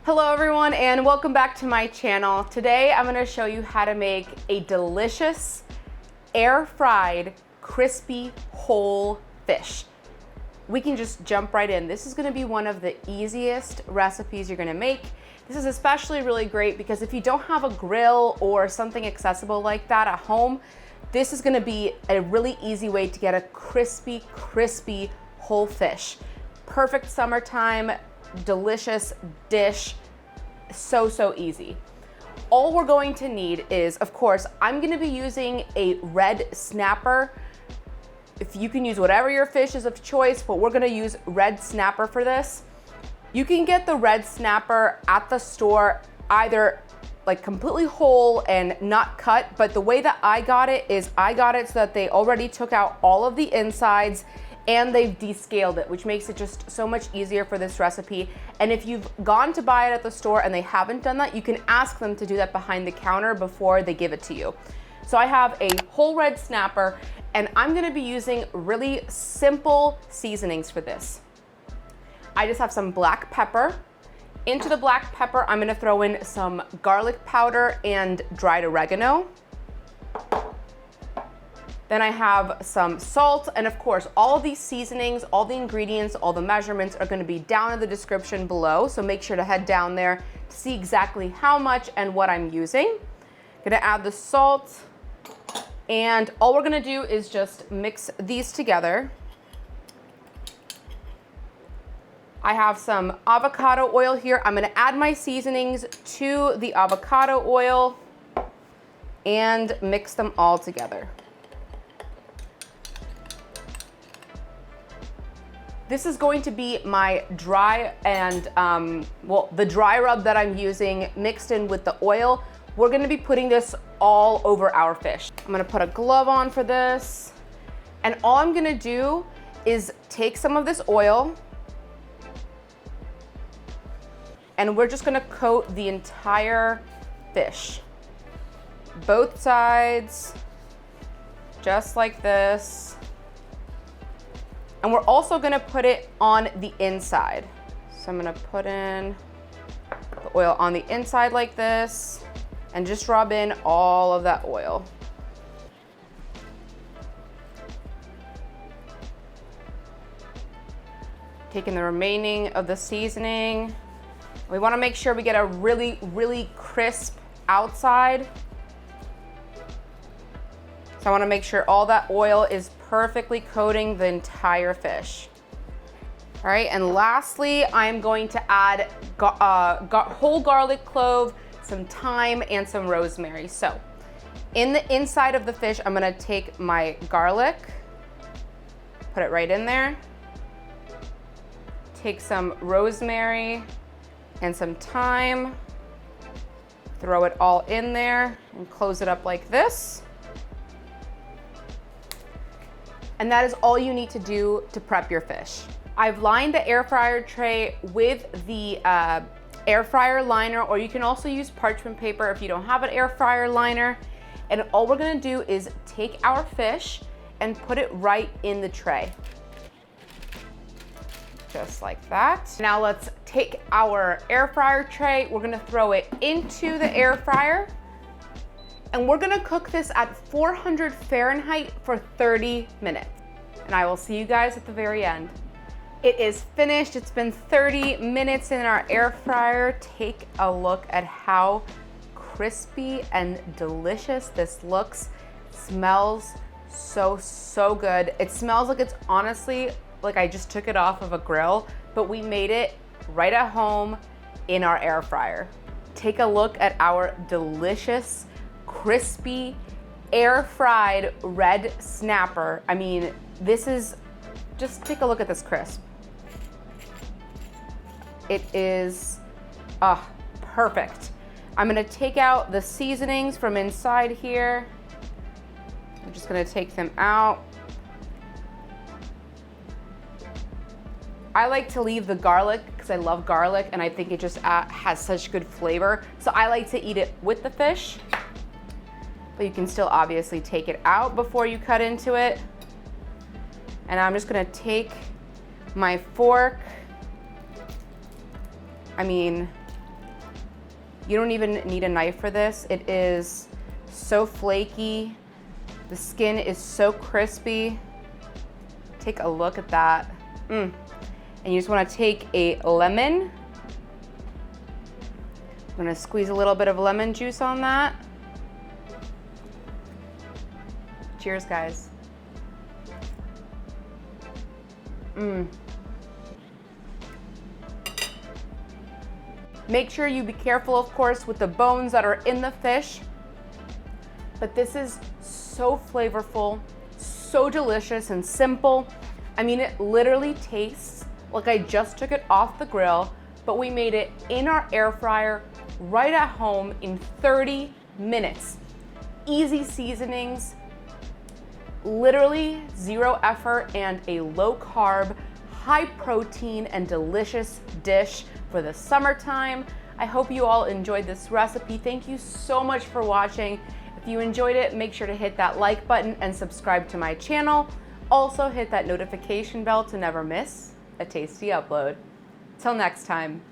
Hello everyone and welcome back to my channel. Today I'm going to show you how to make a delicious air-fried crispy whole fish. We can just jump right in. This is going to be one of the easiest recipes you're going to make. This is especially really great because if you don't have a grill or something accessible like that at home, this is going to be a really easy way to get a crispy whole fish. Perfect summertime delicious dish. So easy. All we're going to need is, of course, I'm going to be using a red snapper. If you can use whatever your fish is of choice, but we're going to use red snapper for this. You can get the red snapper at the store either like completely whole and not cut, but the way that I got it is I got it so that they already took out all of the insides and they've descaled it, which makes it just so much easier for this recipe. And if you've gone to buy it at the store and they haven't done that, you can ask them to do that behind the counter before they give it to you. So I have a whole red snapper and I'm gonna be using really simple seasonings for this. I just have some black pepper. Into the black pepper, I'm gonna throw in some garlic powder and dried oregano. Then I have some salt, and of course, all of these seasonings, all the ingredients, all the measurements are gonna be down in the description below, so make sure to head down there to see exactly how much and what I'm using. Gonna add the salt, and all we're gonna do is just mix these together. I have some avocado oil here. I'm gonna add my seasonings to the avocado oil and mix them all together. This is going to be my dry and, the dry rub that I'm using mixed in with the oil. We're gonna be putting this all over our fish. I'm gonna put a glove on for this. And all I'm gonna do is take some of this oil and we're just gonna coat the entire fish. Both sides, just like this. And we're also gonna put it on the inside. So I'm gonna put in the oil on the inside like this and just rub in all of that oil. Taking the remaining of the seasoning. We wanna make sure we get a really crisp outside. So I wanna make sure all that oil is perfectly coating the entire fish. All right, and lastly, I'm going to add whole garlic clove, some thyme, and some rosemary. So in the inside of the fish, I'm gonna take my garlic, put it right in there, take some rosemary and some thyme, throw it all in there and close it up like this. And that is all you need to do to prep your fish. I've lined the air fryer tray with the air fryer liner, or you can also use parchment paper if you don't have an air fryer liner. And all we're gonna do is take our fish and put it right in the tray. Just like that. Now let's take our air fryer tray. We're gonna throw it into the air fryer. And we're gonna cook this at 400 Fahrenheit for 30 minutes. And I will see you guys at the very end. It is finished. It's been 30 minutes in our air fryer. Take a look at how crispy and delicious this looks. Smells so good. It smells like it's honestly like I just took it off of a grill, but we made it right at home in our air fryer. Take a look at our delicious crispy air-fried red snapper. I mean, this is, just take a look at this crisp. It is, perfect. I'm gonna take out the seasonings from inside here. I'm just gonna take them out. I like to leave the garlic because I love garlic and I think it just has such good flavor. So I like to eat it with the fish. But you can still obviously take it out before you cut into it. And I'm just gonna take my fork. I mean, You don't even need a knife for this. It is so flaky. The skin is so crispy. Take a look at that. And you just wanna take a lemon. I'm gonna squeeze a little bit of lemon juice on that. Cheers, guys. Make sure you be careful, of course, with the bones that are in the fish. But this is so flavorful, so delicious and simple. I mean, it literally tastes like I just took it off the grill, but we made it in our air fryer right at home in 30 minutes. Easy seasonings, literally zero effort, and a low carb, high protein and delicious dish for the summertime. I hope you all enjoyed this recipe. Thank you so much for watching. If you enjoyed it, make sure to hit that like button and subscribe to my channel. Also hit that notification bell to never miss a tasty upload. Till next time.